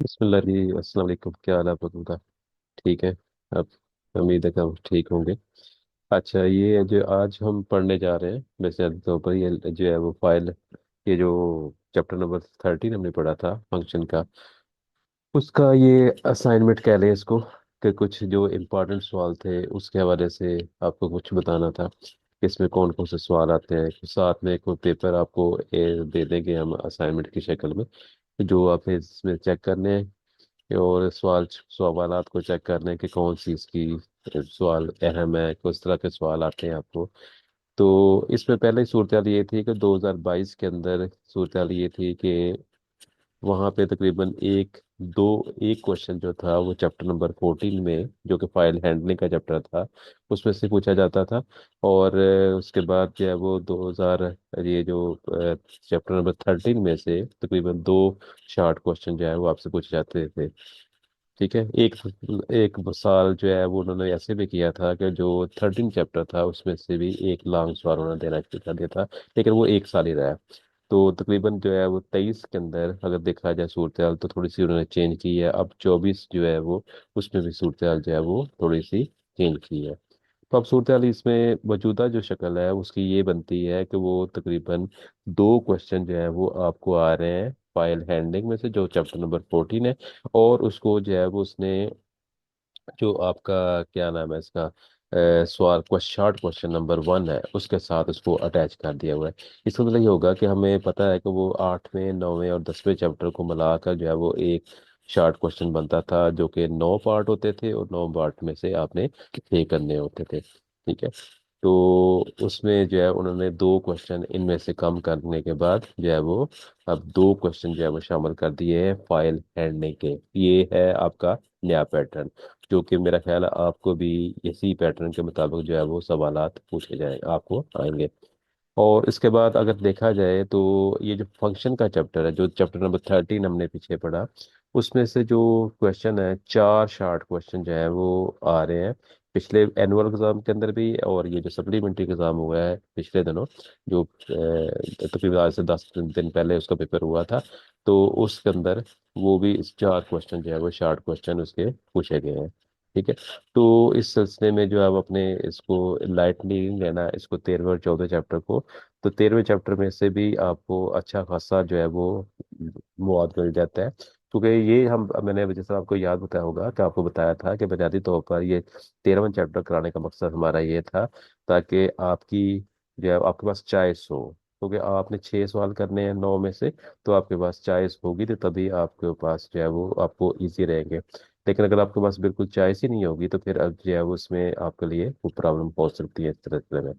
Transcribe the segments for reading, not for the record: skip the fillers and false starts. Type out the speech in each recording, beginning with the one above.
बिस्मिल्लाह जी, अस्सलाम वालेकुम। क्या हाल है आप लोगों का? ठीक है। अब उम्मीद है कि हम ठीक होंगे। अच्छा, ये जो आज हम पढ़ने जा रहे हैं, वैसे तो पर ये जो है वो फाइल, ये जो चैप्टर नंबर 13 हमने पढ़ा था फंक्शन का, उसका ये असाइनमेंट कह लें इसको, कि कुछ जो इम्पोर्टेंट सवाल थे उसके हवाले से आपको कुछ बताना था कि इसमें कौन कौन से सवाल आते हैं। साथ में कोई पेपर आपको दे देंगे हम असाइनमेंट की शक्ल में, जो आपने इसमें चेक करने हैं और सवालात को चेक करने कि कौन सी इसकी सवाल अहम है, किस तरह के सवाल आते हैं आपको। तो इसमें पहले ही सूरत हाल ये थी कि 2022 के अंदर सूरत हाल ये थी कि वहाँ पे तकरीबन एक क्वेश्चन जो था वो चैप्टर नंबर 14 में, जो कि फाइल हैंडलिंग का चैप्टर था, उसमें से पूछा जाता था। और उसके बाद जो है वो 2000, ये जो चैप्टर नंबर 13 में से तकरीबन दो शार्ट क्वेश्चन जो है वो आपसे पूछे जाते थे। ठीक है। एक एक साल जो है वो उन्होंने ऐसे भी किया था कि जो 13 चैप्टर था उसमें से भी एक लॉन्ग सवाल उन्होंने देना शुरू कर दिया था, लेकिन वो एक साल ही रहा। तो तकरीबन जो है वो 23 के अंदर अगर देखा जाए सूरत हाल, तो थोड़ी सी उन्होंने चेंज की है। अब 24 जो है वो, उसमें भी सूरत हाल जो है वो थोड़ी सी चेंज की है। तो अब सूरत हाल इसमें मौजूदा जो शक्ल है उसकी ये बनती है कि वो तकरीबन दो क्वेश्चन जो है वो आपको आ रहे हैं फाइल हैंडलिंग में से, जो चैप्टर नंबर 14 है। और उसको जो है वो उसने, जो आपका क्या नाम है इसका, सवाल को शॉर्ट क्वेश्चन नंबर 1 है उसके साथ उसको अटैच कर दिया हुआ है। इसका मतलब ये होगा कि हमें पता है कि वो 8वें 9वें और 10वें चैप्टर को मिलाकर जो है वो एक शॉर्ट क्वेश्चन बनता था, जो कि 9 पार्ट होते थे और 9 पार्ट में से आपने 6 करने होते थे। ठीक है। तो उसमें जो है उन्होंने दो क्वेश्चन इनमें से कम करने के बाद जो है वो अब दो क्वेश्चन जो है वो शामिल कर दिए हैं फाइल हैंडलिंग के। ये है आपका नया पैटर्न, जो कि मेरा ख्याल है आपको भी इसी पैटर्न के मुताबिक जो है वो सवालात पूछे जाए आपको आएंगे। और इसके बाद अगर देखा जाए तो ये जो फंक्शन का चैप्टर है, जो चैप्टर नंबर 13 हमने पीछे पढ़ा, उसमें से जो क्वेश्चन है, चार शार्ट क्वेश्चन जो है वो आ रहे हैं पिछले एनुअल एग्जाम के अंदर भी, और ये जो सप्लीमेंट्री एग्जाम हुआ है पिछले दिनों, जो तकरीबन आज से 10 दिन पहले उसका पेपर हुआ था, तो उसके अंदर वो भी इस चार क्वेश्चन जो है वो शार्ट क्वेश्चन उसके पूछे गए हैं। ठीक है। तो इस सिलसिले में जो है आप अपने इसको लाइटली नहीं लेना, इसको 13वें और 14वें चैप्टर को। तो 13वें चैप्टर में से भी आपको अच्छा खासा जो है वो मवाद मिल जाता है, क्योंकि ये हम, मैंने जैसे आपको याद बताया होगा कि आपको बताया था कि बुनियादी तौर पर ये 13वां चैप्टर कराने का मकसद हमारा ये था ताकि आपकी जो है आपके पास चॉइस हो, क्योंकि आपने 6 सवाल करने हैं 9 में से, तो आपके पास चॉइस होगी तो तभी आपके पास जो है वो आपको इजी रहेंगे। लेकिन अगर आपके पास बिल्कुल चॉइस ही नहीं होगी तो फिर अब जो है वो उसमें आपके लिए वो प्रॉब्लम हो सकती है इस तरह में।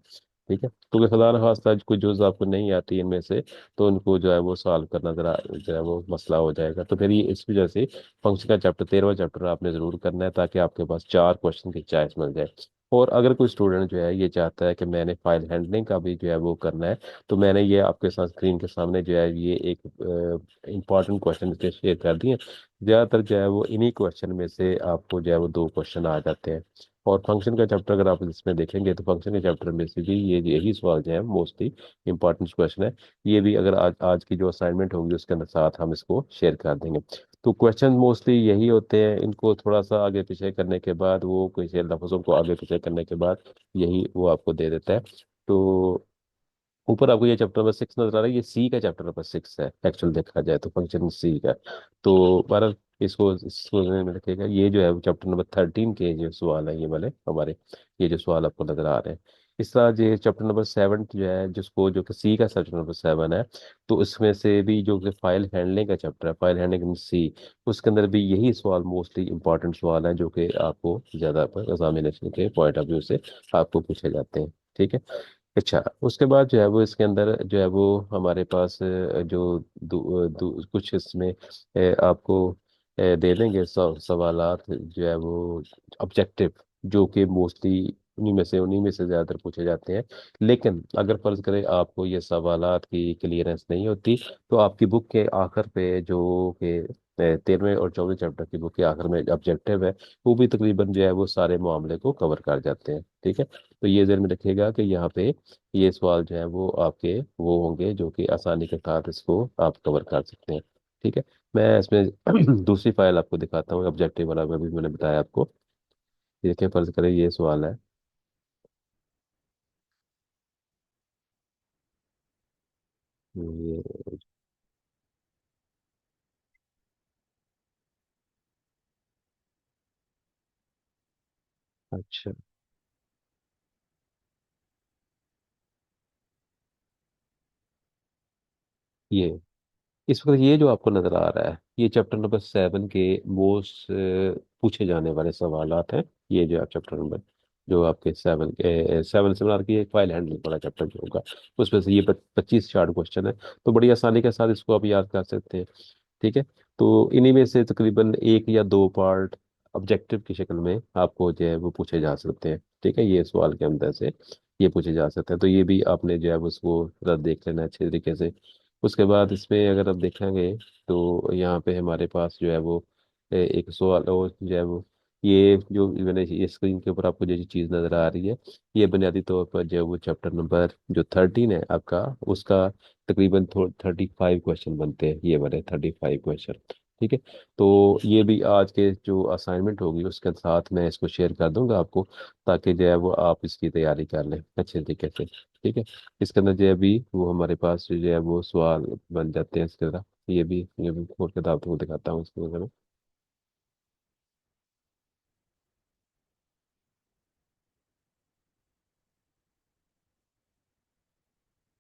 ठीक है। तो खुदा न खास्ता कोई जो आपको नहीं आती इनमें से, तो उनको जो है वो सॉल्व करना जरा जो है वो मसला हो जाएगा। तो फिर ये इस वजह से फंक्शन का चैप्टर 13वां चैप्टर आपने जरूर करना है, ताकि आपके पास चार क्वेश्चन की चॉइस मिल जाए। और अगर कोई स्टूडेंट जो है ये चाहता है कि मैंने फाइल हैंडलिंग का भी जो है वो करना है, तो मैंने ये आपके साथ स्क्रीन के सामने जो है ये एक इंपॉर्टेंट क्वेश्चन इसके शेयर कर दिए। ज़्यादातर जो है वो इन्हीं क्वेश्चन में से आपको जो है वो दो क्वेश्चन आ जाते हैं। और फंक्शन का चैप्टर अगर आप इसमें देखेंगे तो फंक्शन के चैप्टर में से भी ये यही सवाल जो है मोस्टली इंपॉर्टेंट क्वेश्चन है। ये भी अगर आज की जो असाइनमेंट होगी उसके अंदर साथ हम इसको शेयर कर देंगे। तो क्वेश्चन मोस्टली यही होते हैं, इनको थोड़ा सा आगे पीछे करने के बाद, वो कुछ लफ्ज़ों को आगे पीछे करने के बाद यही वो आपको दे देता है। तो ऊपर आपको ये चैप्टर नंबर 6 नजर आ रहा है, ये सी का चैप्टर नंबर 6 है एक्चुअल देखा जाए तो, फंक्शन सी का। तो बारह इसको में रखिएगा, ये जो है वो चैप्टर नंबर 13 के जो सवाल है ये वाले हमारे, ये जो सवाल आपको नजर आ रहे हैं। इस तरह ये चैप्टर नंबर 7 जो है, जिसको जो कि सी का चैप्टर नंबर 7 है, तो इसमें से भी जो कि फाइल हैंडलिंग का चैप्टर है, फाइल हैंडलिंग इन सी, उसके अंदर भी यही सवाल मोस्टली इंपॉर्टेंट सवाल है, जो कि आपको ज्यादा एग्जामिनेशन के पॉइंट ऑफ व्यू से आपको पूछे जाते हैं। ठीक है। अच्छा, उसके बाद जो है वो इसके अंदर जो है वो हमारे पास जो कुछ इसमें आपको दे देंगे सवालात जो है वो ऑब्जेक्टिव, जो कि मोस्टली उन्हीं में से ज़्यादातर पूछे जाते हैं। लेकिन अगर फर्ज करें आपको ये सवालात की क्लियरेंस नहीं होती, तो आपकी बुक के आखिर पे जो कि 13वें और 14वें चैप्टर की बुक के आखिर में ऑब्जेक्टिव है, वो भी तकरीबन जो है वो सारे मामले को कवर कर जाते हैं। ठीक है। तो ये ध्यान में रखिएगा कि यहाँ पे ये सवाल जो है वो आपके वो होंगे जो कि आसानी के साथ इसको आप कवर कर सकते हैं। ठीक है। मैं इसमें दूसरी फाइल आपको दिखाता हूँ, ऑब्जेक्टिव वाला मैं भी मैंने बताया आपको। ये देखें, फर्ज करें ये सवाल है। ये, अच्छा, ये इस वक्त ये जो आपको नजर आ रहा है, ये चैप्टर नंबर 7 के मोस्ट पूछे जाने वाले सवालात हैं। ये जो आप चैप्टर नंबर, जो आपके 7 से बना के, एक फाइल हैंडलिंग वाला चैप्टर जो होगा, उसमें से ये 25 शार्ट क्वेश्चन है। तो बड़ी आसानी के साथ इसको आप याद कर सकते हैं। ठीक है। तो इन्हीं में से तकरीबन एक या दो पार्ट ऑब्जेक्टिव की शक्ल में आपको जो है वो पूछे जा सकते हैं। ठीक है, ये सवाल के अंदर से ये पूछे जा सकते हैं। तो ये भी आपने जो है वो उसको जरा देख लेना अच्छे तरीके से। उसके बाद इसमें अगर आप देखेंगे तो यहाँ पे हमारे पास जो है वो एक सवाल और जो है वो, ये जो मैंने ये स्क्रीन के ऊपर आपको जो चीज़ नज़र आ रही है, ये बुनियादी तौर पर जो है वो चैप्टर नंबर जो 13 है आपका, उसका तकरीबन 35 क्वेश्चन बनते हैं, ये वाले 35 क्वेश्चन। ठीक है। तो ये भी आज के जो असाइनमेंट होगी उसके साथ मैं इसको शेयर कर दूंगा आपको, ताकि जो है वो आप इसकी तैयारी कर लें अच्छे तरीके से। ठीक है। इसके अंदर जो है अभी वो हमारे पास जो है वो सवाल बन जाते हैं इसके तरह। ये भी और किताब को दिखाता हूँ इसके अंदर।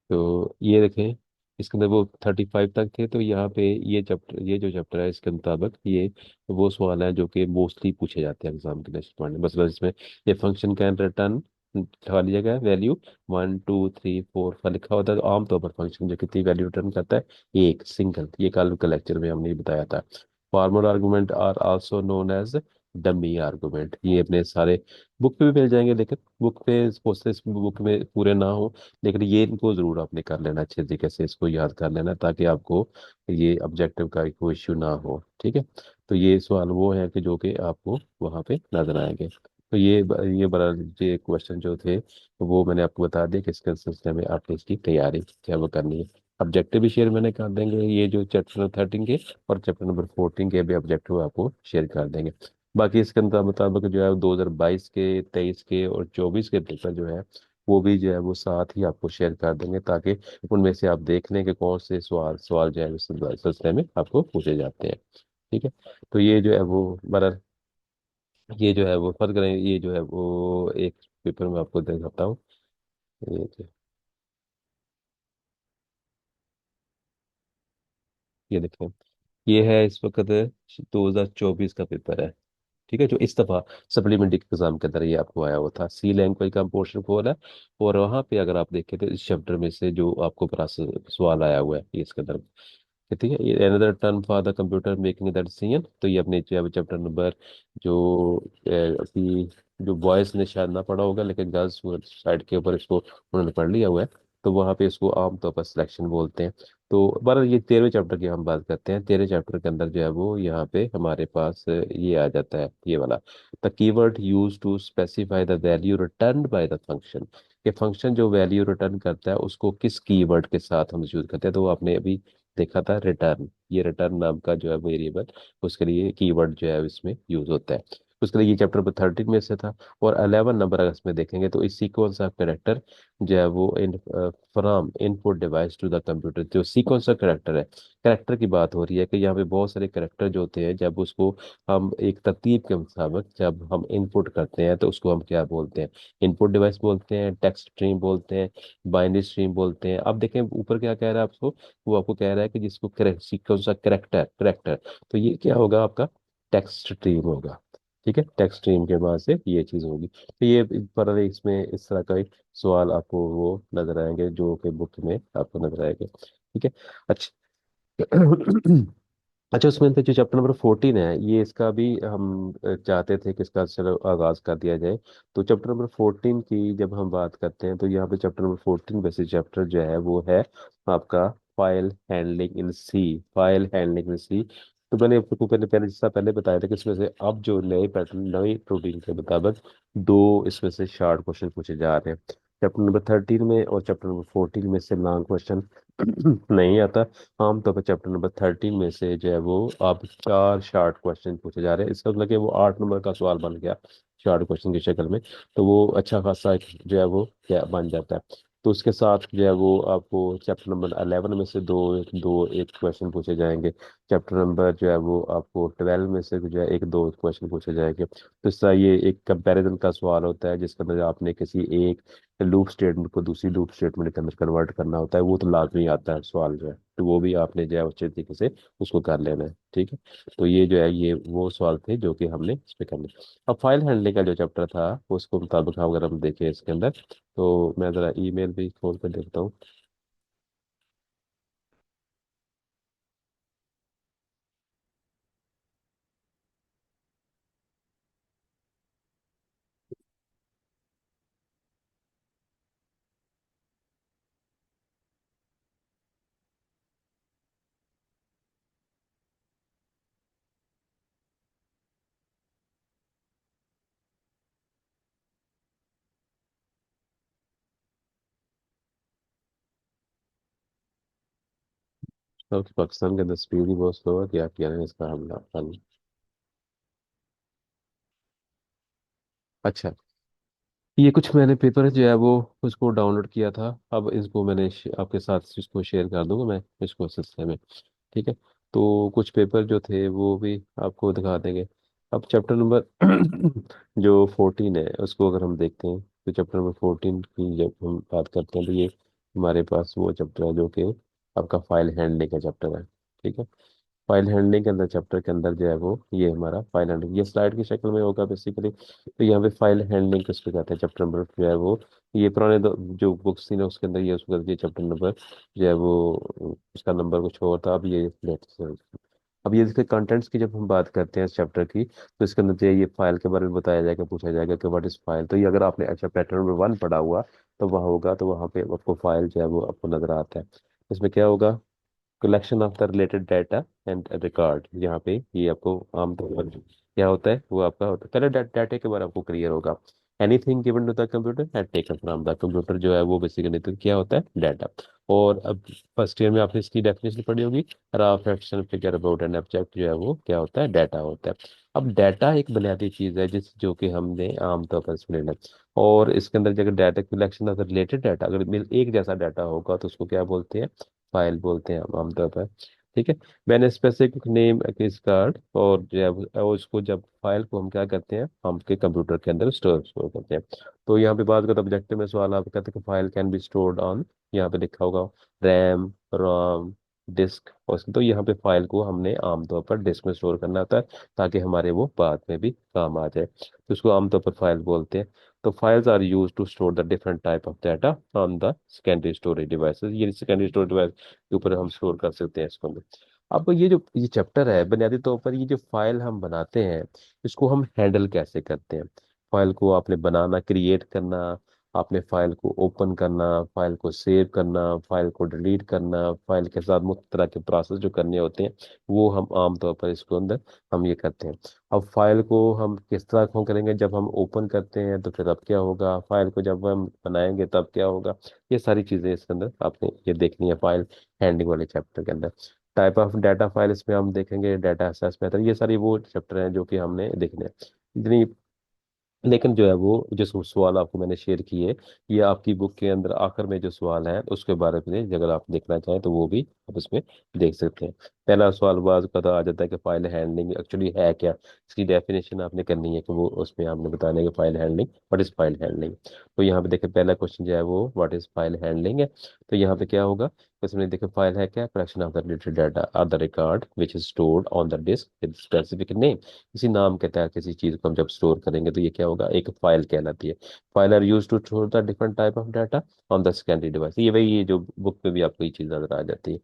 तो ये देखें, इसके अंदर वो 35 तक थे। तो यहाँ पे ये जो चैप्टर है इसके मुताबिक ये वो सवाल है जो कि मोस्टली पूछे जाते हैं एग्जाम के नेक्स्ट पॉइंट में। बस इसमें ये फंक्शन कैन रिटर्न, खाली जगह है, वैल्यू 1 2 3 4 लिखा होता है। तो आमतौर पर फंक्शन जो कितनी वैल्यू रिटर्न करता है, एक सिंगल। ये कल के लेक्चर में हमने बताया था। Formal argument are also known as dummy argument. ये अपने सारे बुक पे भी मिल जाएंगे, लेकिन बुक पे प्रोसेस बुक में पूरे ना हो, लेकिन ये इनको जरूर आपने कर लेना अच्छे तरीके से, इसको याद कर लेना, ताकि आपको ये ऑब्जेक्टिव का कोई इश्यू ना हो। ठीक है। तो ये सवाल वो है कि जो कि आपको वहाँ पे नजर आएंगे। तो ये बड़ा, ये क्वेश्चन जो थे वो मैंने आपको बता दिया कि इसके सिलसिले में आपने इसकी तैयारी क्या वो करनी है। ऑब्जेक्टिव भी शेयर मैंने कर देंगे, ये जो चैप्टर नंबर 13 के और चैप्टर नंबर 14 के भी ऑब्जेक्टिव आपको शेयर कर देंगे। बाकी इसके मुताबिक जो है 2022 के, 23 के और 24 के पेपर जो है वो भी जो है वो साथ ही आपको शेयर कर देंगे, ताकि उनमें से आप देख लें कि कौन से सवाल सवाल जो है उस सिलसिले में आपको पूछे जाते हैं। ठीक है। तो ये जो है वो बरा ये जो है वो फर्क करें, ये जो है वो एक पेपर में आपको दिखाता हूँ। ये देखें, ये है इस वक्त 2024 का पेपर है। ठीक है, जो इस दफा सप्लीमेंट्री एग्जाम के अंदर ये आपको आया हुआ था, सी लैंग्वेज का पोर्शन खोल है। और वहां पे अगर आप देखें तो इस चैप्टर में से जो आपको बड़ा सवाल आया हुआ है ये इसके अंदर। ठीक है, ये another term for the computer making the decision. तो ये अपने जो है चैप्टर नंबर जो अभी जो बॉयज ने शायद ना पढ़ा होगा, लेकिन गर्ल्स साइड के ऊपर इसको उन्होंने पढ़ लिया हुआ है। तो वहाँ पे इसको आमतौर पर सिलेक्शन बोलते हैं। तो बारह ये 13वें चैप्टर की हम बात करते हैं। 13वें चैप्टर के अंदर जो है वो यहाँ पे हमारे पास ये आ जाता है, ये वाला, the keyword use to specify the value return by the function. ये फंक्शन जो वैल्यू रिटर्न करता है उसको किस कीवर्ड के साथ हम यूज करते हैं। तो आपने अभी देखा था रिटर्न, ये रिटर्न नाम का जो है वेरिएबल, उसके लिए कीवर्ड जो है इसमें यूज होता है। उसके लिए ये चैप्टर नंबर 13 में से था। और 11 नंबर अगर इसमें देखेंगे तो इस सीक्वेंस ऑफ कैरेक्टर जो है वो in from input device to the computer, जो सीक्वेंस ऑफ कैरेक्टर है, कैरेक्टर की बात हो रही है कि यहाँ पे बहुत सारे कैरेक्टर जो होते हैं, जब उसको हम एक तरतीब के मुताबिक जब हम इनपुट करते हैं तो उसको हम क्या बोलते हैं, इनपुट डिवाइस बोलते हैं, टेक्स्ट स्ट्रीम बोलते हैं, बाइनरी स्ट्रीम बोलते हैं। अब देखें ऊपर क्या कह रहा है आपको, वो आपको कह रहा है कि जिसको सीक्वेंस ऑफ करेक्टर करेक्टर, तो ये क्या होगा आपका, टेक्स्ट स्ट्रीम होगा। ठीक है, टेक्स्ट स्ट्रीम के बाद से ये चीज़ होगी। तो ये पर इसमें इस तरह का एक सवाल आपको वो नजर आएंगे जो कि बुक में आपको नजर आएंगे। ठीक है। अच्छा। अच्छा, उसमें से जो चैप्टर नंबर 14 है, ये इसका भी हम चाहते थे कि इसका चलो आगाज कर दिया जाए। तो चैप्टर नंबर 14 की जब हम बात करते हैं तो यहाँ पे चैप्टर नंबर 14 बेसिक चैप्टर जो है वो है आपका file handling in C. File handling in C. तो मैंने आपको पहले पहले जैसा पहले बताया था कि इसमें से अब जो नए पैटर्न, नई प्रोटीन के मुताबिक दो इसमें से शार्ट क्वेश्चन पूछे जा रहे हैं। चैप्टर नंबर 13 में और चैप्टर नंबर 14 में से लॉन्ग क्वेश्चन नहीं आता। आमतौर पर चैप्टर नंबर 13 में से जो है वो आप चार शार्ट क्वेश्चन पूछे जा रहे हैं, इसका मतलब कि वो 8 नंबर का सवाल बन गया शार्ट क्वेश्चन की शक्ल में। तो वो अच्छा खासा जो है वो क्या बन जाता है। तो उसके साथ जो है वो आपको चैप्टर नंबर 11 में से दो दो एक क्वेश्चन पूछे जाएंगे। चैप्टर नंबर जो है वो आपको 12 में से जो है एक दो क्वेश्चन पूछे जाएंगे। तो इस तरह ये एक कंपैरिजन का सवाल होता है जिसके अंदर आपने किसी एक लूप स्टेटमेंट को दूसरी लूप स्टेटमेंट के अंदर कन्वर्ट करना होता है, वो तो लाजमी आता है सवाल जो है, तो वो भी आपने जो है अच्छे तरीके से उसको कर लेना है। ठीक है। तो ये जो है ये वो सवाल थे जो कि हमने इस पे करने। अब फाइल हैंडलिंग का जो चैप्टर था उसको मुताबिक अगर हम देखें इसके अंदर, तो मैं ज़रा ईमेल भी खोल कर देखता हूँ। तो पाकिस्तान के अंदर स्पीड ही बहुत स्लो है, क्या किया है इसका हमला हल। अच्छा, ये कुछ मैंने पेपर जो है वो उसको डाउनलोड किया था, अब इसको मैंने आपके साथ इसको शेयर कर दूंगा मैं इसको सिलसिले में। ठीक है। तो कुछ पेपर जो थे वो भी आपको दिखा देंगे। अब चैप्टर नंबर जो 14 है उसको अगर हम देखते हैं, तो चैप्टर नंबर 14 की जब हम बात करते हैं तो ये हमारे पास वो चैप्टर है जो कि आपका फाइल हैंडलिंग का चैप्टर है। ठीक है। फाइल हैंडलिंग के अंदर चैप्टर के अंदर जो है वो ये हमारा फाइल हैंडलिंग ये स्लाइड की शक्ल में होगा बेसिकली। तो यहाँ पे फाइल हैंडलिंग किसको कहते हैं, चैप्टर नंबर जो है वो ये पुराने जो बुक्स थी ना उसके अंदर ये उसको ये चैप्टर नंबर जो है वो उसका नंबर कुछ और था, अब ये लेटेस्ट। अब ये इसके कंटेंट्स की जब हम बात करते हैं इस चैप्टर की, तो इसके अंदर जो है ये फाइल के बारे में बताया जाएगा, पूछा जाएगा कि व्हाट इज फाइल। तो ये अगर आपने अच्छा पैटर्न नंबर 1 पढ़ा हुआ तो वहाँ होगा, तो वहाँ पे आपको फाइल जो है वो आपको नजर आता है। इसमें क्या होगा, collection of the related data and record. यहाँ पे ये आपको आमतौर पर क्या होता है वो आपका होता है, पहले डाटा के बारे में आपको क्लियर होगा। Anything given to the computer and taken from the computer जो है वो बेसिकली तो क्या होता है डाटा। और अब फर्स्ट ईयर में आपने इसकी डेफिनेशन पढ़ी होगी, rough action figure about an object जो है वो क्या होता है डाटा होता है। अब डाटा एक बुनियादी चीज है जिस जो कि हमने आमतौर पर इसमें लेना है। और इसके अंदर जब data collection of related data अगर एक जैसा डाटा होगा तो उसको क्या बोलते हैं, फाइल बोलते हैं हम आमतौर पर। ठीक है। मैंने स्पेसिफिक नेम किस कार्ड और जब और उसको जब फाइल को हम क्या करते हैं हम के कंप्यूटर के अंदर स्टोर स्टोर करते हैं। तो यहाँ पे बात करते ऑब्जेक्टिव में सवाल आप कहते हैं कि file can be stored on, यहाँ पे लिखा होगा रैम रोम डिस्क। और तो यहाँ पे फाइल को हमने आमतौर पर डिस्क में स्टोर करना होता है ताकि हमारे वो बाद में भी काम आ जाए, तो उसको आमतौर पर फाइल बोलते हैं। तो files are use to store the different type of data on the secondary storage devices, ये सेकेंडरी स्टोरेज डिवाइस के ऊपर हम स्टोर कर सकते हैं इसको हम। अब ये जो ये चैप्टर है बुनियादी तौर पर ये जो फाइल हम बनाते हैं इसको हम हैंडल कैसे करते हैं। फाइल को आपने बनाना क्रिएट करना, आपने फाइल को ओपन करना, फाइल को सेव करना, फाइल को डिलीट करना, फाइल के साथ मुख्य तरह के प्रोसेस जो करने होते हैं वो हम आमतौर पर इसके अंदर हम ये करते हैं। अब फाइल को हम किस तरह को करेंगे, जब हम ओपन करते हैं तो फिर अब क्या होगा, फाइल को जब हम बनाएंगे तब क्या होगा, ये सारी चीजें इसके अंदर आपने ये देखनी है फाइल हैंडलिंग वाले चैप्टर के अंदर। टाइप ऑफ डाटा फाइल इसमें हम देखेंगे, डाटा एक्सेस मेथड, ये सारी वो चैप्टर हैं जो कि हमने देखने हैं इतनी। लेकिन जो है वो जो सवाल आपको मैंने शेयर किए ये आपकी बुक के अंदर आखिर में जो सवाल है उसके बारे में अगर आप देखना चाहें तो वो भी आप इसमें देख सकते हैं। पहला सवाल बाज का तो आ जाता है कि फाइल हैंडलिंग एक्चुअली है क्या, इसकी डेफिनेशन आपने करनी है कि वो उसमें आपने बताना है कि file handling what is file handling. तो यहाँ पे देखिए पहला क्वेश्चन जो है वो व्हाट इज फाइल हैंडलिंग है। तो यहाँ पे क्या होगा, इसमें देखिए फाइल है क्या, collection of the related data are the record which is stored on the disk with specific name. किसी नाम के तहत किसी चीज को हम जब स्टोर करेंगे तो ये क्या होगा, एक फाइल कहलाती है। File are use to store the different type of data on the secondary device, ये वही ये जो बुक में भी आपको ये चीज नजर आ जाती है।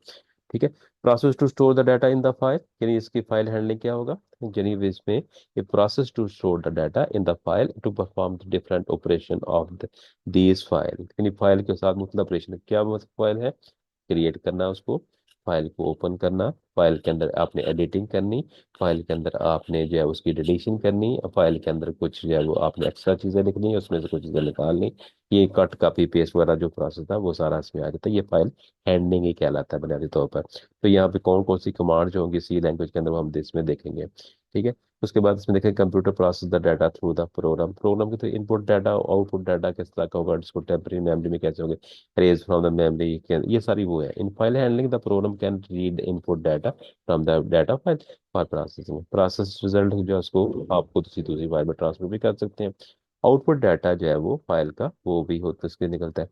ठीक है। Process to store the data in the file, यानी इसकी फाइल हैंडलिंग क्या होगा, यानी इसमें ये process to store the data in the file to perform the different operation of these file, यानी फाइल के साथ मुख्तलिफ ऑपरेशन क्या, मतलब फाइल है क्रिएट करना उसको, फाइल को ओपन करना, फाइल के अंदर आपने एडिटिंग करनी, फाइल के अंदर आपने जो है उसकी डिलीशन करनी, और फाइल के अंदर कुछ जो है वो आपने एक्स्ट्रा चीज़ें लिखनी है, उसमें से कुछ चीज़ें निकालनी। ये कट कॉपी पेस्ट वाला जो प्रोसेस था वो सारा इसमें आ जाता है। ये फाइल हैंडलिंग ही कहलाता है बुनियादी तौर पर। तो यहाँ पे कौन कौन सी कमांड जो होंगी सी लैंग्वेज के अंदर वो हम इसमें देखेंगे। ठीक है। उसके बाद इसमें देखें computer process the data through the program. Program के through input data output data किस तरह का होगा, इसको टेम्पररी मेमोरी में कैसे होंगे, रेज फ्रॉम द मेमोरी, ये सारी वो है। In file handling the program can read input data from the data file for processing. Process result जो है उसको आपको दूसरी दूसरी फाइल में ट्रांसफर भी कर सकते हैं। आउटपुट डाटा जो है वो फाइल का वो भी होता है, उसके निकलता है।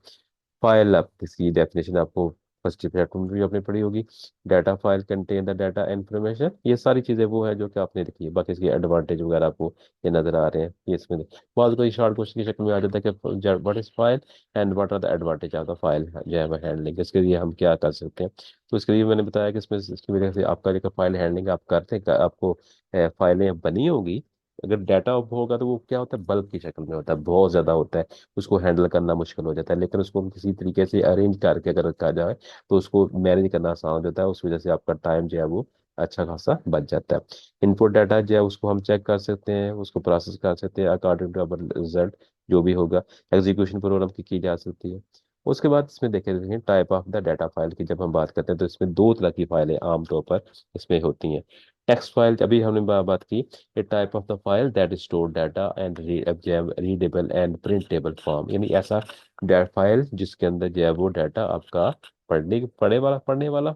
फाइल आप इसकी डेफिनेशन आपको फर्स्ट चैप्टर में भी आपने पढ़ी होगी। Data file contain the data information, ये सारी चीजें वो है जो कि आपने लिखी है। बाकी इसके एडवांटेज वगैरह आपको ये नजर आ रहे हैं, ये इसमें बहुत कोई शॉर्ट क्वेश्चन की शक्ल में आ जाता है कि what is file and what are the advantage of the file जो है हैंडलिंग, इसके लिए हम क्या कर सकते हैं। तो इसके लिए मैंने बताया कि इसमें इसकी वजह से आपका जो फाइल हैंडलिंग आप करते हैं, आपको फाइलें बनी होगी। अगर डाटा होगा तो वो क्या होता है, बल्क की शक्ल में होता है, बहुत ज्यादा होता है, उसको हैंडल करना मुश्किल हो जाता है। लेकिन उसको किसी तरीके से अरेंज करके अगर रखा जाए तो उसको मैनेज करना आसान हो जाता है। उस वजह से आपका टाइम जो है वो अच्छा खासा बच जाता है। इनपुट डाटा जो है उसको हम चेक कर सकते हैं, उसको प्रोसेस कर सकते हैं अकॉर्डिंग टू अवर रिजल्ट जो भी होगा। एग्जीक्यूशन प्रोग्राम की जा सकती है। उसके बाद इसमें देखें type of the data file की जब हम बात करते हैं तो इसमें दो तरह की फाइलें आमतौर पर इसमें होती हैं। टेक्स्ट फाइल अभी हमने बात की, a type of the file that store data and readable and printable form, यानी ऐसा फाइल जिसके अंदर जो है वो डाटा आपका पढ़ने वाला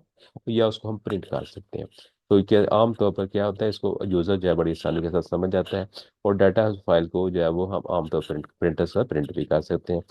या उसको हम प्रिंट कर सकते हैं। तो क्या आमतौर पर क्या होता है, इसको यूजर जो है बड़ी आसानी के साथ समझ जाता है। और डाटा फाइल को जो है वो हम आमतौर पर प्रिंटर से प्रिंट भी कर सकते हैं।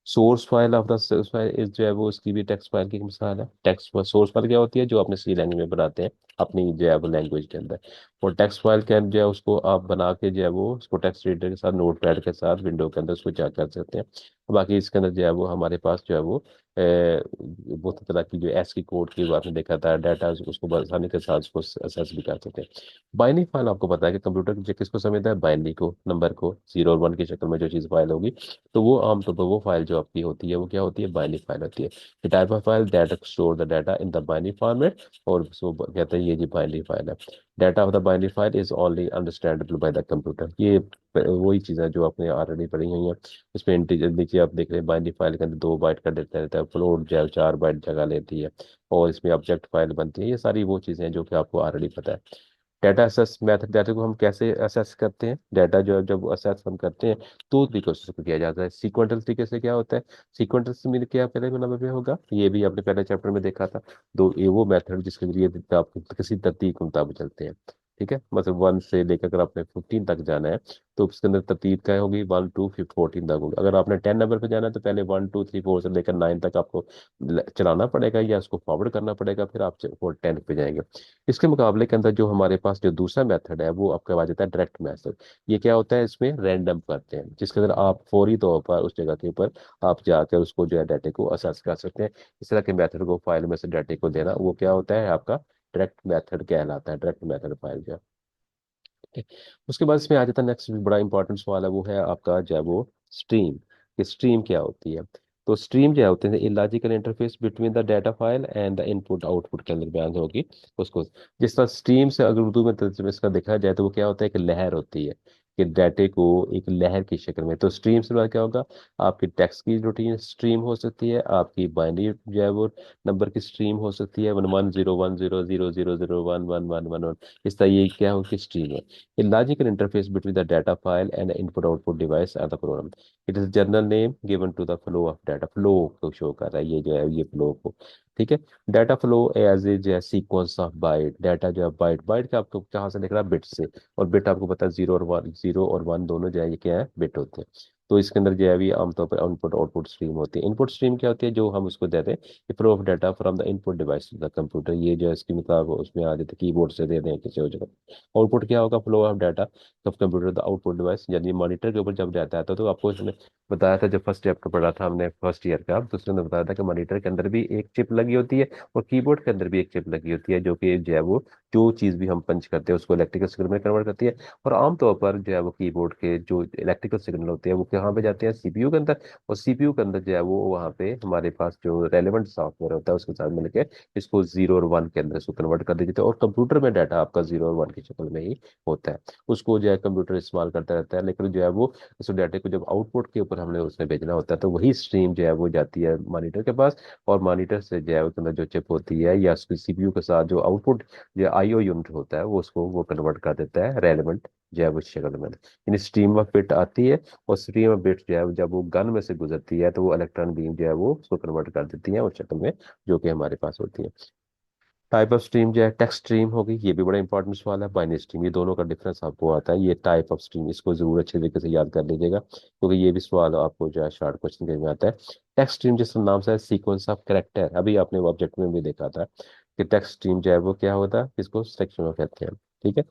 Source file of the source file इस जो है वो उसकी भी टेक्स्ट फाइल की एक मिसाल है। टेक्स्ट सोर्स फाइल क्या होती है, जो अपने सी लैंग्वेज में बनाते हैं अपनी जो है वो लैंग्वेज के अंदर। और टेक्स्ट फाइल के अंदर जो है उसको आप बना के जो है वो उसको टेक्स्ट रीडर के साथ नोट पैड के साथ विंडो के अंदर उसको चेक कर सकते हैं। बाकी इसके अंदर जो है वो हमारे पास जो है वो बहुत तरह की जो एस की कोड की आपने देखा था डाटा उसको आसानी के साथ उसको असेस भी कर सकते हैं। बाइनरी फाइल आपको पता है कि कंप्यूटर जो किसको समझता है, बाइनरी को, नंबर को, 0 और 1 की शक्ल में जो चीज़ फाइल होगी। तो वो आमतौर पर वो फाइल जो आपकी होती है वो क्या होती है, बाइनरी फाइल होती है। Type of file that store the data in the binary format, और उसको कहते हैं ये जी बाइनरी फाइल है। Data of the binary file is only understandable by the computer, ये वही चीज़ें जो आपने ऑलरेडी पढ़ी हुई हैं। इसमें इंटीजर नीचे आप देख रहे हैं बाइनरी फाइल के अंदर 2 बाइट का डेटा रहता है, फ्लोट जो है 4 बाइट जगह लेती है। और इसमें ऑब्जेक्ट फाइल बनती है, ये सारी वो चीज़ें हैं जो कि आपको ऑलरेडी पता है। डाटा असेस मेथड, डाटा को हम कैसे असेस करते हैं, डाटा जो जब असेस हम करते हैं दो तरीकों से उसको किया जाता है। सीक्वेंटल तरीके से क्या होता है, सीक्वेंटल से मिल क्या पहले नंबर पे होगा, ये भी आपने पहले चैप्टर में देखा था। दो ये वो मेथड जिसके जरिए आप किसी तरतीब के मुताबिक चलते हैं। ठीक है, मतलब 1 से लेकर अगर आपने 15 तक जाना है तो उसके अंदर तरतीब क्या होगी, 1 2 14 तक होगी। अगर आपने 10 नंबर पे जाना है तो पहले 1 2 3 4 से लेकर 9 तक आपको चलाना पड़ेगा या उसको फॉरवर्ड करना पड़ेगा, फिर आप 10 पे जाएंगे। इसके मुकाबले के अंदर जो हमारे पास जो दूसरा मेथड है वो आपका आ जाता है डायरेक्ट मेथड। ये क्या होता है, इसमें रैंडम करते हैं, जिसके अंदर आप फौरी तौर पर उस जगह के ऊपर आप जाकर उसको जो है डाटे को असेस कर सकते हैं। इस तरह के मेथड को फाइल में से डाटे को देना वो क्या होता है आपका डायरेक्ट मेथड कहलाता है, डायरेक्ट मेथड फाइल जो है। ठीक है। उसके बाद इसमें आ जाता है नेक्स्ट बड़ा इंपॉर्टेंट सवाल है, वो है आपका जो है वो स्ट्रीम। कि स्ट्रीम क्या होती है। तो स्ट्रीम क्या होते हैं, logical interface between the data file and the input output के अंदर बयान होगी उसको। जिस तरह स्ट्रीम से अगर उर्दू में तर्जुमे इसका देखा जाए तो वो क्या होता है, एक लहर होती है कि डाटे को एक लहर की शक्ल में। तो स्ट्रीम से मतलब क्या होगा, आपकी टेक्स्ट की रूटीन स्ट्रीम हो सकती है, आपकी बाइनरी जो है वो नंबर की स्ट्रीम हो सकती है, 11010000011111, इस तरह ये क्या होगी स्ट्रीम है। A logical interface between the data file and the input-output device or the program. It is a general name given to the flow of data. Flow को शो कर रहा है ये जो है ये फ्लो को। ठीक है। डाटा फ्लो एज ए जो है सीक्वेंस ऑफ बाइट, डाटा जो है बाइट बाइट का आपको कहाँ से दिख रहा है, बिट से। और बिट आपको पता है 0 और 1, 0 और 1 दोनों जो है ये क्या है, बिट होते हैं। तो इसके अंदर जो है ये आमतौर पर इनपुट आउटपुट स्ट्रीम होती है। इनपुट स्ट्रीम क्या होती है, जो हम उसको देते हैं flow of data from the input device to the computer, ये जो है इसकी मतलब उसमें आ जाते हैं कीबोर्ड से दे दें किसी और जगह। आउटपुट क्या होगा, flow of data of computer the output device, यानी मॉनिटर के ऊपर जब जाता है तो आपको इसने बताया था जब फर्स्ट चैप्टर पढ़ा था हमने फर्स्ट ईयर का, तो उसने बताया था कि मॉनिटर के अंदर भी एक चिप लगी होती है और कीबोर्ड के अंदर भी एक चिप लगी होती है, जो कि जो है वो जो चीज़ भी हम पंच करते हैं उसको इलेक्ट्रिकल सिग्नल में कन्वर्ट करती है। और आमतौर पर जो है वो कीबोर्ड के जो इलेक्ट्रिकल सिग्नल होते हैं वो कहाँ पे जाते हैं, सीपीयू के अंदर। और सीपीयू के अंदर जो है वो वहाँ पे हमारे पास जो रेलेवेंट सॉफ्टवेयर होता है उसके साथ मिलकर इसको 0 और 1 के अंदर इसको कन्वर्ट कर देते हैं। और कंप्यूटर में डाटा आपका 0 और 1 की शक्ल में ही होता है। उसको जो है कंप्यूटर इस्तेमाल करता रहता है, लेकिन जो है वो उस डाटे को जब आउटपुट के ऊपर हमने उसमें भेजना होता है तो वही स्ट्रीम जो है वो जाती है मॉनिटर के पास। और मॉनिटर से जो है उसके अंदर जो चिप होती है या उसकी सीपीयू के साथ जो आउटपुट जो आईओ यूनिट होता है वो उसको वो कन्वर्ट कर देता है रेलेवेंट जो है वो शक्ल में। यानी स्ट्रीम ऑफ बिट आती है, और स्ट्रीम ऑफ बिट जो है जब वो गन में से गुजरती है तो वो इलेक्ट्रॉन बीम जो है वो उसको कन्वर्ट कर देती है उस शक्ल में जो कि हमारे पास होती है। टाइप ऑफ स्ट्रीम जो है, टेक्स्ट स्ट्रीम होगी, ये भी बड़ा इंपॉर्टेंट सवाल है। बाइनरी स्ट्रीम, ये दोनों का डिफरेंस आपको आता है। ये टाइप ऑफ स्ट्रीम, इसको जरूर अच्छे तरीके से याद कर लीजिएगा क्योंकि ये भी सवाल आपको जो है शॉर्ट क्वेश्चन के में आता है। टेक्स्ट स्ट्रीम जिस नाम से सीक्वेंस ऑफ कैरेक्टर, अभी आपने वो ऑब्जेक्ट में भी देखा था कि टेक्स्ट स्ट्रीम जो है वो क्या होता है, इसको सेक्शन में कहते हैं। ठीक है,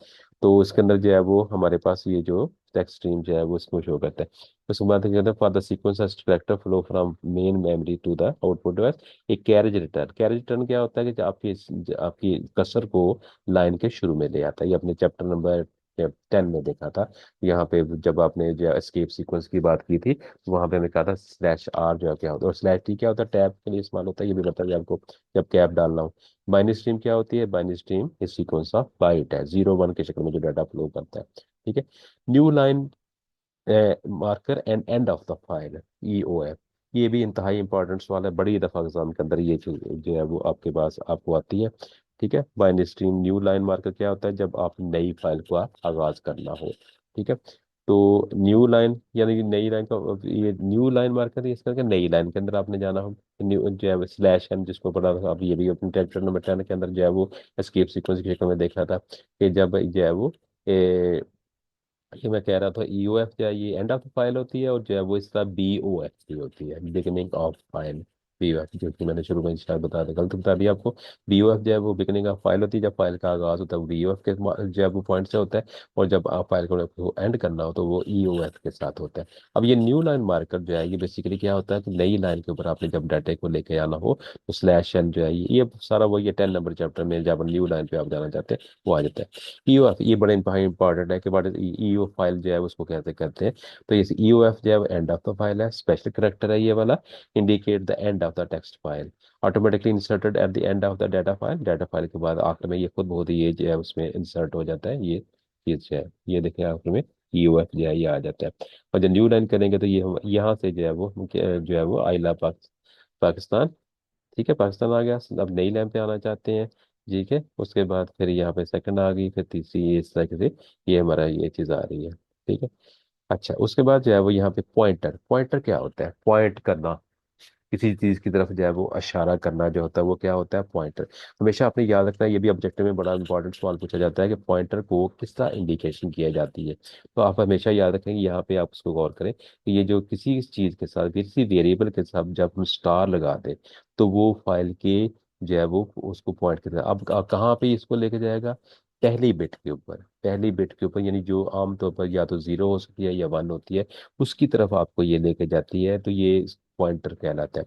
तो इसके अंदर जो है वो हमारे पास ये जो टेक्स्ट स्ट्रीम जो है वो इसको शो करता है। उसके बाद क्या कहते हैं, for the sequence of character flow from main memory to the output device. एक कैरेज रिटर्न, कैरेज रिटर्न क्या होता है कि जो आपकी कर्सर को लाइन के शुरू में ले आता है। ये अपने चैप्टर नंबर 10 में देखा था। यहाँ पे जब आपने जो एस्केप सीक्वेंस की बात की थी वहां पे हमें कहा था स्लैश आर जो है क्या होता है, और स्लैश टी क्या होता है, टैब के लिए इस्तेमाल होता है, ये भी बता दिया आपको जब कैप डालना हो। बाइनरी स्ट्रीम क्या होती है, बाइनरी स्ट्रीम इस सीक्वेंस ऑफ बाइट है, 0 1 के शक्ल में जो डाटा फ्लो करता है। ठीक है, new line marker and and of the file, EOF। ये भी इंतहाई इंपॉर्टेंट सवाल है, बड़ी दफा एग्जाम के अंदर ये चीज जो है वो आपके पास आपको आती है। ठीक है, binary stream new line marker क्या होता है, जब आप नई फाइल का आगाज करना हो। ठीक है, तो न्यू लाइन यानी कि नई लाइन का, ये न्यू लाइन मार्कर इस करके नई लाइन के अंदर आपने जाना हो। न्यू जो है स्लैश एन जिसको पढ़ा था आप, ये भी अपने चैप्टर नंबर 10 के अंदर जो है वो एस्केप सीक्वेंस की शक्ल में देखा था कि जब जो है वो ये मैं कह रहा था EOF जो है ये एंड ऑफ द फाइल होती है, और जो है वो इसका BOF की होती है, बिगनिंग ऑफ फाइल। BOF जो कि मैंने शुरू में शायद बताया था, गलत बता दिया आपको। BOF जो है वो बिगनिंग ऑफ फाइल होती है, जब फाइल का आगाज होता है वो BOF के जो है वो पॉइंट से होता है। और जब आप फाइल को एंड करना हो तो वो EOF के साथ होता है। अब ये न्यू लाइन मार्कर जो है ये बेसिकली क्या होता है कि नई लाइन के ऊपर आपने जब डाटा को लेके आना हो तो स्लैश एन जो है ये सारा वो ये 10 नंबर चैप्टर में जब न्यू लाइन पे आप जाना चाहते हैं वो आ जाता है। EOF ये बड़ा इंपॉर्टेंट है कि व्हाट इज EO फाइल जो है उसको कैसे करते हैं। तो ये EOF जो है एंड ऑफ द फाइल है, स्पेशल करेक्टर है ये वाला, indicate the end of the text file, automatically inserted eight the end of the data file. Data file के बाद आखिर में ये खुद बहुत ही ये जो है उसमें इंसर्ट हो जाता है, ये चीज जो है ये देखिए आखिर में EOF जो है ये आ जाता है। और जब न्यू लाइन करेंगे तो ये यहाँ से जो है वो जो है वो आइला पाकिस्तान। ठीक है, पाकिस्तान आ गया, अब नई लाइन पे आना चाहते हैं। ठीक है, उसके बाद फिर यहाँ पे सेकंड आ गई, फिर तीसरी, इस तरह से ये हमारा ये चीज़ आ रही है। ठीक है, अच्छा उसके बाद जो है वो यहाँ पे पॉइंटर, पॉइंटर क्या होता है, पॉइंट करना, किसी चीज की तरफ जो है वो इशारा करना जो होता है वो क्या होता है, पॉइंटर। हमेशा आपने याद रखना है, ये भी ऑब्जेक्टिव में बड़ा इंपॉर्टेंट सवाल पूछा जाता है कि पॉइंटर को किस तरह इंडिकेशन किया जाती है। तो आप हमेशा याद रखेंगे, यहाँ पे आप उसको गौर करें कि ये जो किसी चीज के साथ किसी वेरिएबल के साथ जब हम स्टार लगा दें तो वो फाइल के जो है वो उसको पॉइंट करता है। अब कहाँ पे इसको लेके जाएगा, पहली बिट के ऊपर, पहली बिट के ऊपर, यानी जो आमतौर पर या तो 0 हो सकती है या 1 होती है, उसकी तरफ आपको ये लेके जाती है, तो ये पॉइंटर कहलाता है।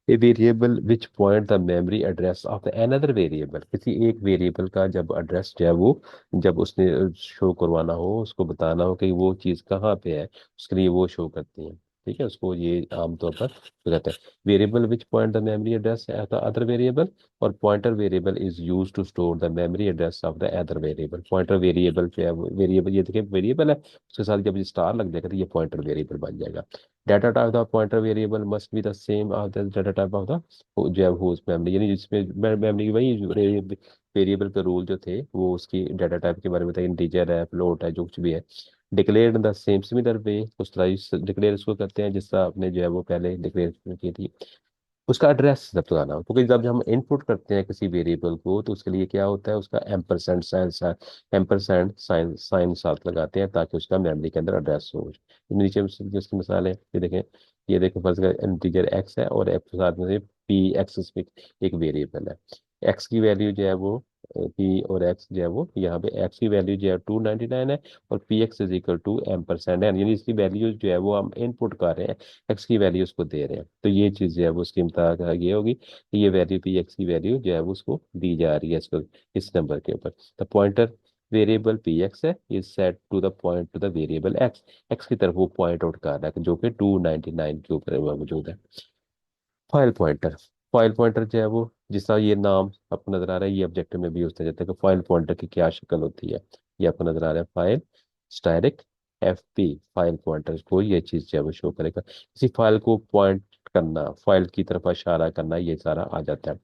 A variable which point the memory address of another variable, किसी एक वेरिएबल का जब एड्रेस जो है वो जब उसने शो करवाना हो, उसको बताना हो कि वो चीज़ कहाँ पे है, उसके लिए वो शो करती है। ठीक है, उसको ये आमतौर पर कहते हैं variable which point the memory address of the other variable. और pointer variable is use to store the memory address of the other variable. Pointer variable जो है वेरिएबल, ये देखिए वेरिएबल है, उसके साथ जब स्टार लग जाएगा तो ये पॉइंटर वेरिएबल बन जाएगा। Data type of pointer variable must be the same of the data type of the जो है होस्ट मेमोरी, यानी जिसमें मेमोरी की वही वेरिएबल के रूल जो थे वो उसकी डाटा टाइप के बारे में बताइए, इंटीजर है, फ्लोट है, जो कुछ भी है। Declare in the same similar way, उस तरह डिक्लेयर इसको करते हैं जिस तरह आपने जो है वो पहले डिक्लेयर की थी। उसका एड्रेस जब लगाना हो, क्योंकि जब हम इनपुट करते हैं किसी वेरिएबल को तो उसके लिए क्या होता है, उसका ampersand sign, ampersand sign sign साथ लगाते हैं ताकि उसका मेमोरी के अंदर एड्रेस हो। नीचे जिसकी मिसाल है ये देखें, ये देखें फर्ज का इंटीजर एक्स है और साथ में से P एक्स इसमें एक वेरिएबल है। एक्स की वैल्यू जो है वो पी और एक्स जो है वो, यहाँ पे एक्स की वैल्यू जो है 299 है, और P X is equal to ampersand है, यानी इसकी वैल्यू जो है वो हम इनपुट कर रहे हैं, एक्स की वैल्यू उसको दे रहे हैं, तो ये चीज़ जो है वो उसकी इम्तहा ये होगी कि ये वैल्यू पी एक्स की वैल्यू जो है वो उसको दी जा रही है इसको, इस नंबर के ऊपर। The pointer variable P X है, is set to the point to the variable X, X की तरफ वो पॉइंट आउट कर रहा है जो कि 299 के ऊपर मौजूद है। फाइल पॉइंटर, फाइल पॉइंटर जो है वो, जिसका ये नाम आपको नजर आ रहा है, ये ऑब्जेक्टिव में भी यूज किया जाता है कि फाइल पॉइंटर की क्या शक्ल होती है। ये आपको नजर आ रहा है, file static F P, file pointer को ये चीज जो है वो शो करेगा, किसी फाइल को पॉइंट करना, फाइल की तरफ इशारा करना, ये सारा आ जाता है।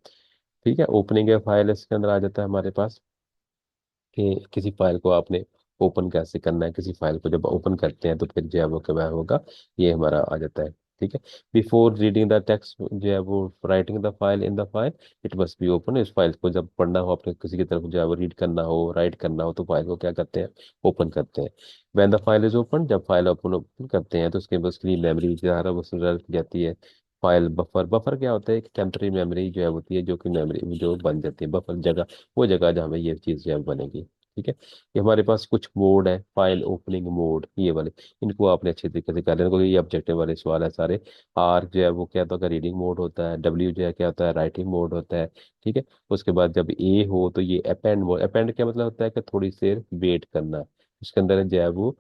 ठीक है, ओपनिंग है फाइल, इसके अंदर आ जाता है हमारे पास कि किसी फाइल को आपने ओपन कैसे करना है, किसी फाइल को जब ओपन करते हैं तो फिर जो है वो क्या होगा, ये हमारा आ जाता है। ठीक है, बिफोर रीडिंग द टेक्स्ट जो है वो writing the file in the file, it must be open, इस फाइल को जब पढ़ना हो, अपने किसी की तरफ जो है वो रीड करना हो, राइट करना हो, तो फाइल को क्या करते हैं, ओपन करते हैं। When the file is open, जब फाइल ओपन ओपन करते हैं तो उसके बाद उसकी मेमोरी जो है वो रख जाती है। फाइल बफर, बफर क्या होता है, एक टेम्पररी मेमोरी जो है होती है, जो कि मेमोरी जो बन जाती है, बफर जगह, वो जगह जहाँ में ये चीज़ जो है बनेगी। ठीक है, ये हमारे पास कुछ मोड है, फाइल ओपनिंग मोड, ये वाले, इनको आपने अच्छे तरीके से कर लेना, क्योंकि ये ऑब्जेक्टिव वाले सवाल है सारे। आर जो है वो क्या होता है, रीडिंग मोड होता है, डब्ल्यू जो है क्या होता है, राइटिंग मोड होता है। ठीक है, उसके बाद जब ए हो तो ये अपेंड मोड, अपेंड क्या मतलब होता है कि थोड़ी देर वेट करना, उसके अंदर जो है वो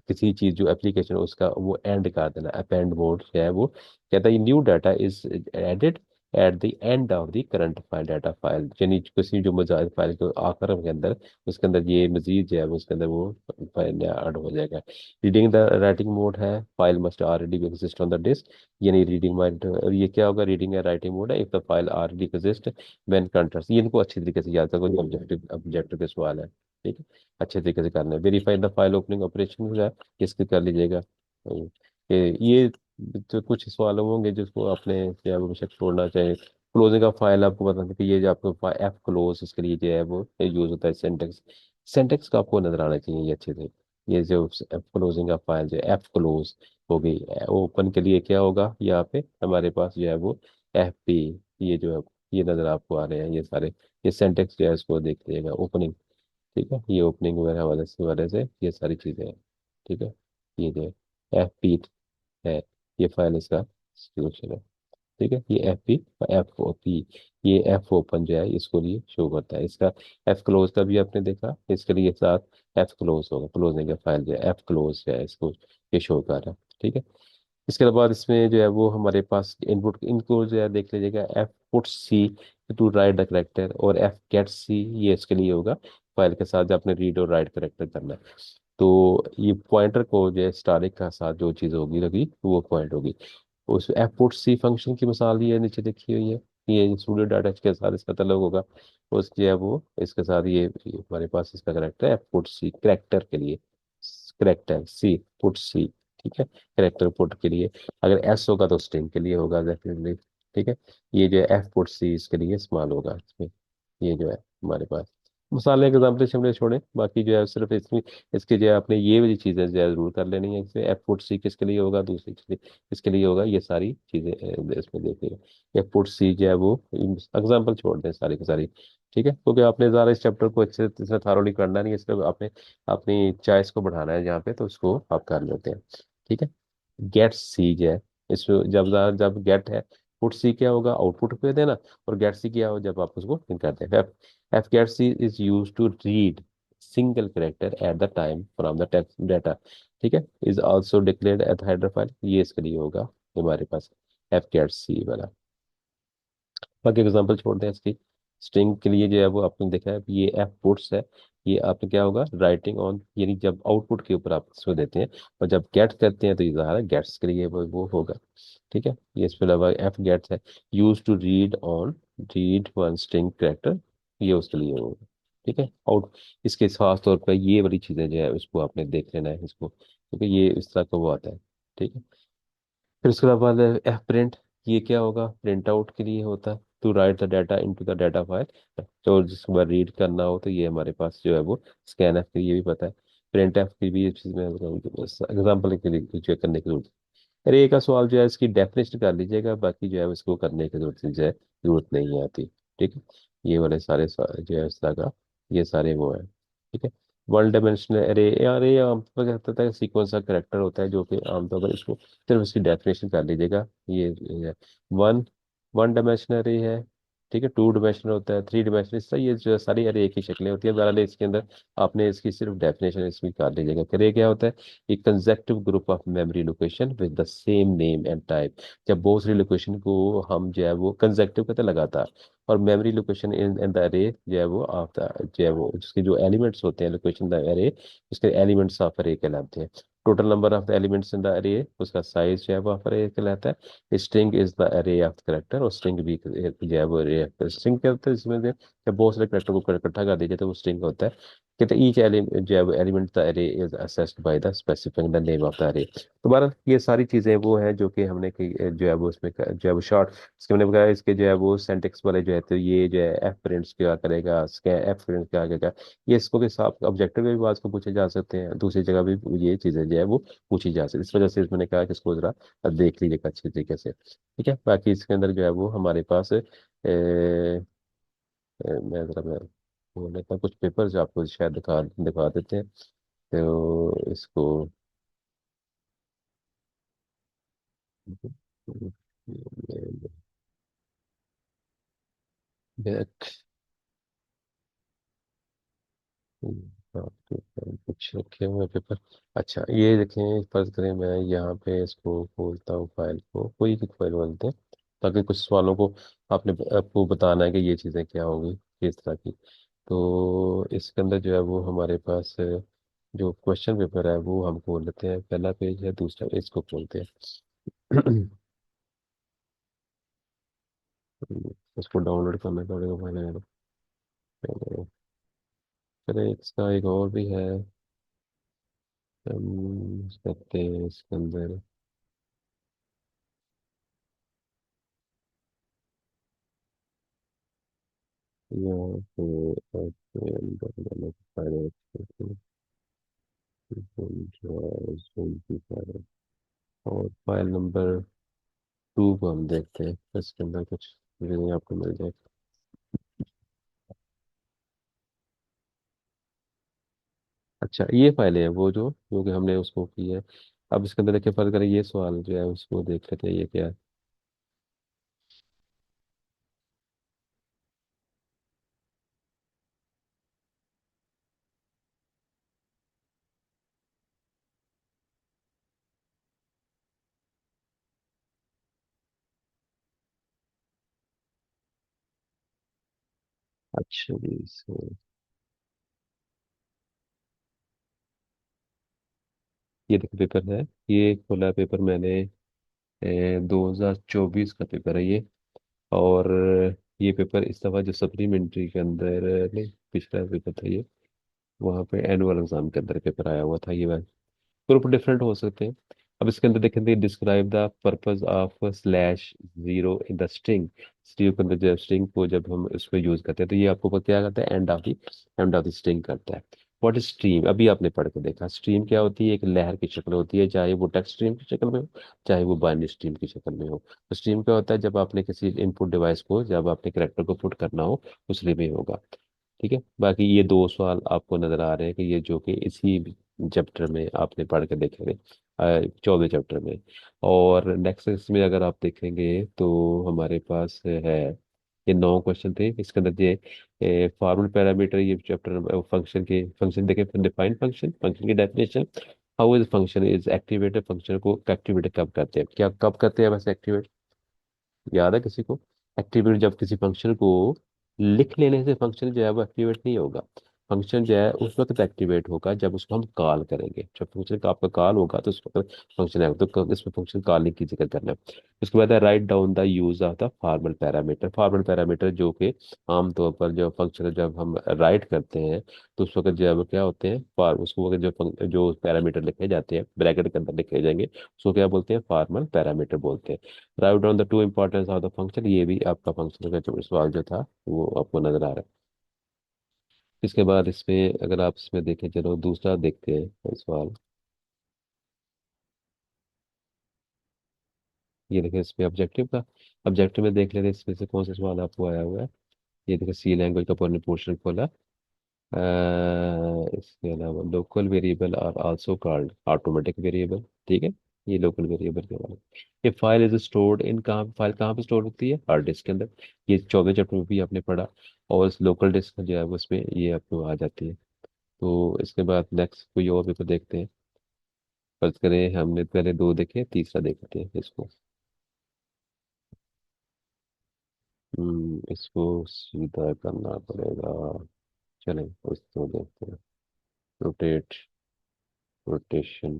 किसी चीज जो एप्लीकेशन उसका वो एंड कर देना, अपेंड मोड जो है वो कहता है new data is added at the end of the current file data file, यानी किसी जो मजाज फाइल के आखिर के अंदर, उसके अंदर ये मजीद जो है वो उसके अंदर वो फाइल ऐड हो जाएगा। रीडिंग द राइटिंग मोड है, file must already exist on the disk, यानी रीडिंग माइंड, ये क्या होगा, रीडिंग या राइटिंग मोड है if the file already exist when contents, ये इनको अच्छी तरीके से याद रखो, ऑब्जेक्टिव ऑब्जेक्टिव के सवाल है। ठीक है, अच्छे तरीके से करना है। Verify the file opening operation जो है, इसके कर लीजिएगा। ये तो कुछ सवाल होंगे जिसको आपने क्या वो बेशक छोड़ना चाहिए। क्लोजिंग का फाइल आपको बता दें कि ये जो आपको एफ क्लोज, इसके लिए जो है वो यूज होता है सेंटेक्स, सेंटेक्स का आपको नजर आना चाहिए ये अच्छे से। ये जो एफ क्लोजिंग का फाइल जो एफ क्लोज हो गई, ओपन के लिए क्या होगा, यहाँ पे हमारे पास जो है वो एफ पी, ये जो है ये नजर आपको आ रहे हैं ये सारे, ये सेंटेक्स जो है इसको देख लीजिएगा, ओपनिंग। ठीक है, ये ओपनिंग वगैरह वाले से ये सारी चीजें हैं। ठीक है, ये जो एफ पी है, ये फाइल इसका सोल्यूशन है। ठीक है, ये F P, F O P, ये एफ ओपन जो है इसको लिए शो करता है, इसका एफ क्लोज का भी आपने देखा, इसके लिए साथ एफ क्लोज होगा, क्लोजिंग का फाइल जो है एफ क्लोज जो है इसको ये शो कर रहा है। ठीक है, इसके बाद इसमें जो है वो हमारे पास इनपुट, इनको जो है देख लीजिएगा, F put C to write the character, और एफ गेट सी, ये इसके लिए होगा फाइल के साथ जब आपने रीड और राइट करेक्टर करना है। तो ये पॉइंटर को जो है स्टारिक का साथ जो चीज़ होगी लगी वो पॉइंट होगी। उस एफ पुट सी फंक्शन की मिसाल ये नीचे देखी हुई है, ये स्टूडियो डाटा के साथ इसका तलब होगा, उस जो है वो इसके साथ ये हमारे पास इसका करेक्टर है एफ पुट सी, करेक्टर के लिए, करेक्टर सी पुट सी। ठीक है, करेक्टर पुट के लिए, अगर एस होगा तो स्ट्रिंग के लिए होगा डेफिनेटली। ठीक है, ये जो है एफ पुट सी इसके लिए इस्तेमाल होगा इसमें, ये जो है हमारे पास मिसाल एग्जाम्पल शिमले छोड़े, बाकी जो है सिर्फ इसमें, इसके जो है आपने ये वाली चीज़ें जो है जरूर कर लेनी है, इसमें एफ पुट सी किसके लिए होगा, दूसरी के लिए किसके लिए होगा, ये सारी चीज़ें इसमें देखिएगा। एफ पुट सी जो है वो एग्जाम्पल छोड़ दें सारी की सारी। ठीक है, क्योंकि आपने ज़्यादा इस चैप्टर को अच्छे से थारोली करना नहीं है, इसलिए आपने अपनी चॉइस को बढ़ाना है यहाँ पे, तो उसको आप कर लेते हैं। ठीक है, गेट सी जो है, इसमें जब जब गेट है, पुट सी क्या होगा, आउटपुट पे देना, और गेट सी क्या हो जब आप उसको इन करते हैं। F get C is use to read single character at the time from the text data. ठीक है, is also declared at header file, ये इसके लिए होगा हमारे पास एफ गेट सी वाला। बाकी एग्जांपल छोड़ दें इसकी, स्ट्रिंग के लिए जो है वो आपने देखा है ये एफ पुट्स है, ये आपने क्या होगा, राइटिंग ऑन, यानी जब आउटपुट के ऊपर आप इसको देते हैं, और जब गेट करते हैं तो ये ज़ाहिर है गेट्स के लिए वो होगा। ठीक है, ये इसके अलावा एफ गेट्स है, use to read on, read one string character, ये उसके लिए होगा। ठीक है, आउट, इसके खास तौर पर ये वाली चीज़ें जो है उसको आपने देख लेना है इसको, क्योंकि ये इस तरह का वो आता है। ठीक है, फिर उसके बाद एफ प्रिंट, ये क्या होगा, प्रिंट आउट के लिए होता है, to write the data into the data file, तो जिसके बाद रीड करना हो तो ये हमारे पास जो है वो स्कैन एफ के लिए भी पता है, प्रिंट एफ की भी इस चीज़ में एग्जाम्पल के लिए जो करने की जरूरत है। अरे एक का सवाल जो है इसकी डेफिनेशन कर लीजिएगा, बाकी जो है इसको करने की जरूरत जो है जरूरत नहीं आती। ठीक है, ये वाले सारे जो है इस तरह का, ये सारे वो है। ठीक है। वन डायमेंशनल एरे, अरे आमतौर पर कहता है सीक्वेंस का करेक्टर होता है, जो कि आमतौर पर इसको सिर्फ इसकी डेफिनेशन कर लीजिएगा। ये वन वन डायमेंशनल एरे है। ठीक है। टू डायमेंशनल होता है, थ्री डायमेंशनल, इस तरह ये जो सारी एरे एक ही शक्लें होती है। बहरहाल इसके अंदर आपने इसकी सिर्फ डेफिनेशन इसमें कर लीजिएगा। करे क्या होता है, एक consecutive group of memory location with the same name and type. जब बहुत सारी लोकेशन को हम जो है वो कंसेक्टिव कहते हैं लगातार, और memory location in in the अरे जो है वो ऑफ द, जो है वो जिसके जो एलिमेंट्स होते हैं लोकेशन द अरे, उसके एलिमेंट्स ऑफ अरे कहलाते हैं। Total number of the elements in the अरे, उसका साइज जो है वो ऑफ अरे कहलाता है। स्ट्रिंग इज द अरे ऑफ करेक्टर, और स्ट्रिंग भी जो है वो अरे, स्ट्रिंग क्या होता है इसमें से जब बहुत सारे करेक्टर को इकट्ठा कर दीजिए तो वो स्ट्रिंग होता है। कहते हैं ईच एलिमेंट जो है वो एलिमेंट द अरे is assessed by the स्पेसिफिंग the name of the अरे। दोबारा ये सारी चीजें वो हैं जो कि हमने जो है वो उसमें जो है वो शॉर्ट, इसके मैंने बताया इसके जो है वो सेंटेक्स वाले जो है, तो ये जो है एफ प्रिंट्स क्या करेगा, एफ प्रिंट क्या करेगा, ये इसको के साथ ऑब्जेक्टिव में भी बात को पूछे जा सकते हैं, दूसरी जगह भी ये चीजें जो है वो पूछी जा सकती है। इस वजह से मैंने कहा कि इसको जरा देख लीजिएगा अच्छी तरीके से। ठीक है। बाकी इसके अंदर जो है वो हमारे पास मैं बोल लेता हूँ कुछ पेपर्स आपको शायद दिखा दिखा देते हैं, तो इसको बैक, आपके ऊपर कुछ रखे हुए पेपर। अच्छा ये देखें, फर्ज करें मैं यहाँ पे इसको खोलता हूँ, फाइल को कोई भी फाइल बोलते हैं, ताकि कुछ सवालों को आपने आपको बताना है कि ये चीज़ें क्या होंगी किस तरह की। तो इसके अंदर जो है वो हमारे पास जो क्वेश्चन पेपर है वो हम खोल लेते हैं, पहला पेज है, दूसरा इसको खोलते हैं। इसको डाउनलोड करना पड़ेगा पहले। चलिए इसका एक और भी है, हम करते हैं इसके अंदर। यहाँ पे आपके अंदर वाला फाइल और फाइल नंबर टू को हम देखते हैं, इसके अंदर कुछ चीजें आपको मिल जाए। अच्छा ये फाइल है वो जो कि हमने उसको की है। अब इसके अंदर देखिए, फर्ज करें ये सवाल जो है उसको देख लेते हैं, ये क्या है। अच्छा जी ये देखो पेपर है, ये खोला पेपर मैंने, 2024 का पेपर है ये। और ये पेपर इस दफा जो सप्लीमेंट्री के अंदर, नहीं पिछला पेपर था ये, वहाँ पे एनुअल एग्जाम के अंदर पेपर आया हुआ था ये। ग्रुप डिफरेंट हो सकते हैं। अब इसके अंदर देखेंगे, describe the purpose of slash zero in the string. String के अंदर जब स्ट्रिंग को जब हम इसको यूज करते हैं तो ये आपको क्या करता है, एंड ऑफ द स्ट्रिंग करता है। व्हाट इज स्ट्रीम, अभी आपने पढ़ के देखा, स्ट्रीम क्या होती है, एक लहर की शक्ल होती है, चाहे वो टेक्स्ट स्ट्रीम की शक्ल में हो, चाहे वो बाइनरी स्ट्रीम की शक्ल में हो। तो स्ट्रीम क्या होता है, जब आपने किसी इनपुट डिवाइस को, जब आपने करेक्टर को पुट करना हो उस वे में होगा। ठीक है। बाकी ये दो सवाल आपको नजर आ रहे हैं कि ये जो कि इसी चैप्टर में आपने पढ़ के देखेंगे, 14 चैप्टर में। और नेक्स्ट इसमें अगर आप देखेंगे तो हमारे पास है, ये 9 क्वेश्चन थे इसके अंदर। ये फॉर्मल पैरामीटर, ये चैप्टर फंक्शन के फंक्शन देखें, डिफाइन फंक्शन, फंक्शन की definition, how is function is activated, function को एक्टिवेट कब करते हैं, क्या कब करते हैं वैसे एक्टिवेट, याद है किसी को। एक्टिवेट जब किसी फंक्शन को लिख लेने से फंक्शन जो है वो एक्टिवेट नहीं होगा। फंक्शन जो है उस वक्त एक्टिवेट होगा जब उसको हम कॉल करेंगे, जब फंक्शन का आपका कॉल होगा तो उस वक्त फंक्शन है, तो इसमें फंक्शन कॉलिंग की जिक्र करना है। उसके बाद है write down the use of the formal parameter. Formal parameter जो कि आमतौर पर जो फंक्शन जब हम राइट करते हैं तो उस वक्त जो है वो क्या होते हैं, उसको जो जो पैरामीटर लिखे जाते हैं ब्रैकेट के अंदर लिखे जाएंगे उसको क्या बोलते हैं, फॉर्मल पैरामीटर बोलते हैं। Write down the two importance of the function, ये भी आपका फंक्शन का जो सवाल जो था वो आपको नजर आ रहा है। इसके बाद इसमें अगर आप इसमें देखें, चलो दूसरा देखते हैं सवाल। ये देखें इसमें ऑब्जेक्टिव का, ऑब्जेक्टिव में देख लेते हैं इसमें से कौन सा सवाल आपको आया हुआ है। ये देखो सी लैंग्वेज का पूर्ण पोर्शन खोला। इसके अलावा local variable are also called automatic variable. ठीक है, ये लोकल वेरिएबल के बारे में। ये फाइल इज स्टोर्ड इन, कहाँ फाइल कहाँ पे स्टोर होती है? हार्ड डिस्क के अंदर। ये 14 चैप्टर में भी आपने पढ़ा। और इस लोकल डिस्क जो है वो उसमें ये आपको आ जाती है। तो इसके बाद नेक्स्ट कोई और पेपर देखते हैं। फर्ज करें हमने पहले दो देखे, तीसरा देखते हैं इसको। इसको सीधा करना पड़ेगा। चलें उसको देखते हैं। Rotate, rotation,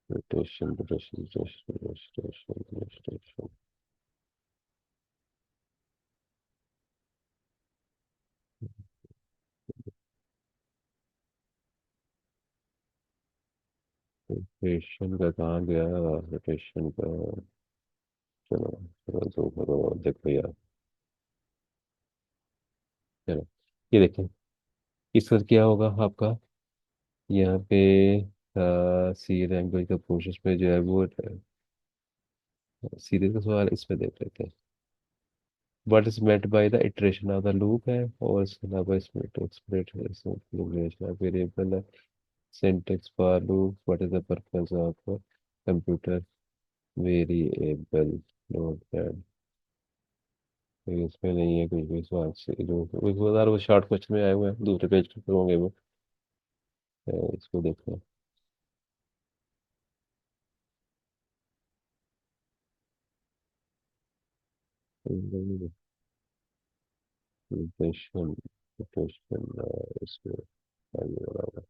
rotation, rotation, rotation, rotation, rotation, rotation का कहाँ गया? रोटेशन का। चलो चलो दो करो, देखो यार। चलो, ये देखें। इसका क्या होगा आपका? यहाँ पे सी लैंग्वेज का प्रोसेस में जो है वो सीधे का सवाल इसमें देख लेते हैं। What is meant by the iteration of the loop है, और इसके अलावा इसमें टू एक्सप्रेस वेरिएबल है। Syntax for loop, what is the purpose of computer variable, note that. इसमें नहीं है कुछ भी सवाल से जो वो शॉर्ट क्वेश्चन में आए हुए हैं, दूसरे पेज पर होंगे वो। इसको देखते हैं। रोटेशन, रोटेशन, इसमें आगे वाला होगा।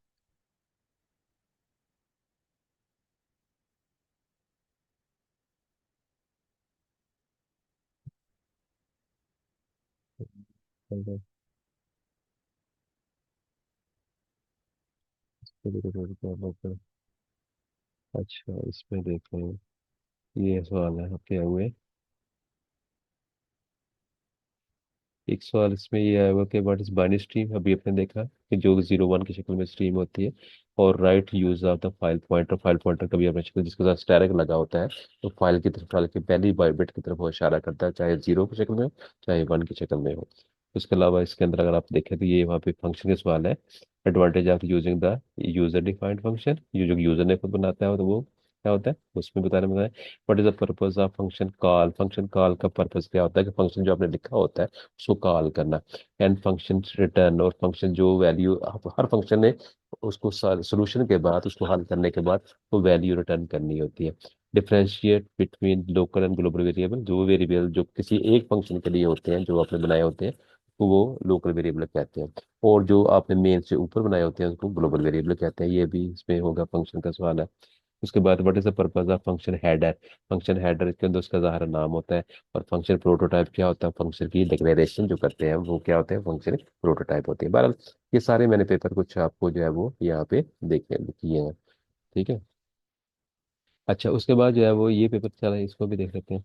अच्छा, इसमें देख रहे हैं। ये सवाल है आपके हुए। एक सवाल इसमें ये आया हुआ कि व्हाट इज बाइनरी स्ट्रीम, अभी आपने देखा कि जो 0 1 की शक्ल में स्ट्रीम होती है। और right use of the file pointer, file pointer कभी आपने शक्ल जिसके साथ स्टैरिक लगा होता है, तो फाइल की तरफ, फाइल की पहली बाइट की तरफ वो इशारा करता है, चाहे 0 की शक्ल में हो, चाहे 1 की शक्ल में हो। उसके अलावा इसके अंदर अगर आप देखें तो ये वहाँ पे फंक्शन के सवाल है। Advantage of using the user defined function, ये जो यूजर ने खुद बनाता है तो वो क्या होता है उसमें बताने में। What is the purpose of function call, function call का पर्पज क्या होता है कि फंक्शन जो आपने लिखा होता है उसको कॉल करना। एंड फंक्शन रिटर्न, और फंक्शन जो वैल्यू हर फंक्शन ने उसको सोल्यूशन के बाद, उसको हल करने के बाद वो वैल्यू रिटर्न करनी होती है। Differentiate between local and global variable, जो वेरिएबल जो किसी एक फंक्शन के लिए होते हैं जो आपने बनाए होते हैं तो वो लोकल वेरिएबल कहते हैं। और जो आपने मेन से ऊपर बनाए होते हैं उसको ग्लोबल वेरिएबल कहते हैं। ये भी इसमें होगा, फंक्शन का सवाल है। उसके बाद what is the purpose of function header, function header के अंदर उसका ज़ाहिर नाम होता है। और फंक्शन प्रोटोटाइप क्या होता है? फंक्शन की डिक्लेरेशन जो करते हैं वो क्या होते हैं? फंक्शन प्रोटोटाइप होती है। बहरहाल ये सारे मैंने पेपर कुछ आपको जो है वो यहाँ पे देखे किए हैं। ठीक है। अच्छा, उसके बाद जो है वो ये पेपर चला है, इसको भी देख लेते हैं।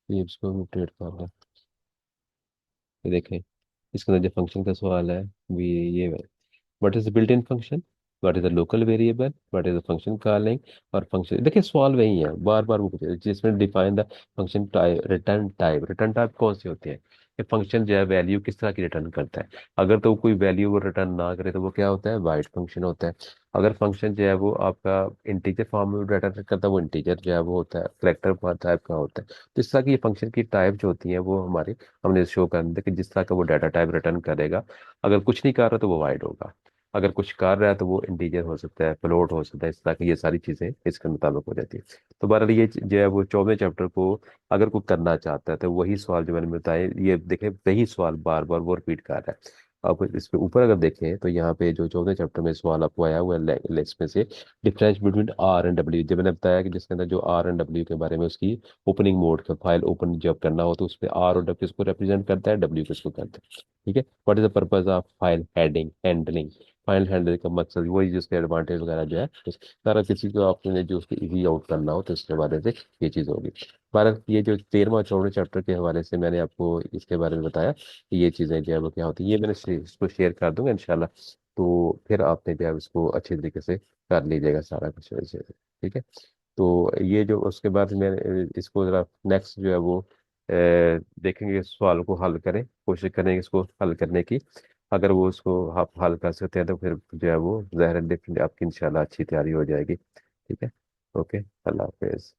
ये इसको भी ट्रेड कर, ये देखें। इसके अंदर जो फंक्शन का सवाल है भी ये है। What is built in function, what is the local variable, what is the function calling. और फंक्शन देखिए सवाल वही है, बार बार वो पूछे जिसमें define the function type, return type. Return type कौन सी होती है? ये फंक्शन जो है वैल्यू किस तरह की रिटर्न करता है। अगर तो कोई वैल्यू वो रिटर्न ना करे तो वो क्या होता है? वाइड फंक्शन होता है। अगर फंक्शन जो है वो आपका इंटीजर फॉर्म में रिटर्न करता है, वो इंटीजर जो है वो होता है करेक्टर टाइप का होता है। तो इस तरह की ये फंक्शन की टाइप जो होती है वो हमारी हमने शो कर दी कि जिस तरह का वो डाटा टाइप रिटर्न करेगा। अगर कुछ नहीं कर रहा तो वो वाइड होगा, अगर कुछ कर रहा है तो वो इंटीजर हो सकता है, फ्लोट हो सकता है। इस तरह की ये सारी चीजें इसके मुताबिक हो जाती है। तो बहरहाल ये जो है वो 14वें चैप्टर को अगर कोई करना चाहता है तो वही सवाल जो मैंने बताया, ये देखें वही सवाल बार बार वो रिपीट कर रहा है। आप इस पे ऊपर अगर देखें तो यहाँ पे जो 14वें चैप्टर में सवाल आपको आया हुआ है इसमें से difference between R and W, जब मैंने बताया कि जिसके अंदर जो आर एंड डब्ल्यू के बारे में, उसकी ओपनिंग मोड का फाइल ओपन जब करना हो तो उसमें आर और डब्ल्यू को रिप्रेजेंट करता है, डब्ल्यू किसको करता है। ठीक है। What is the purpose of file heading handling, file handling का मकसद वही जिसके एडवांटेज वगैरह जो है सारा किसी को आपने जो उसको इजी आउट करना हो तो इसके बारे से ये चीज़ होगी। भारत ये जो 13वां 14वें चैप्टर के हवाले से मैंने आपको इसके बारे में बताया कि ये चीज़ें जो है वो क्या होती है, ये मैंने इसको शेयर कर दूंगा इंशाल्लाह। तो फिर आपने जो है उसको अच्छी तरीके से कर लीजिएगा सारा कुछ ऐसे। ठीक है। तो ये जो उसके बाद मैंने इसको जरा नेक्स्ट जो है वो देखेंगे, इस सवाल को हल करें, कोशिश करेंगे इसको हल करने की। अगर वो उसको आप हल कर सकते हैं तो फिर जो है वो ज़ाहिर है आपकी इंशाल्लाह अच्छी तैयारी हो जाएगी। ठीक है। ओके। अल्लाह हाफिज़।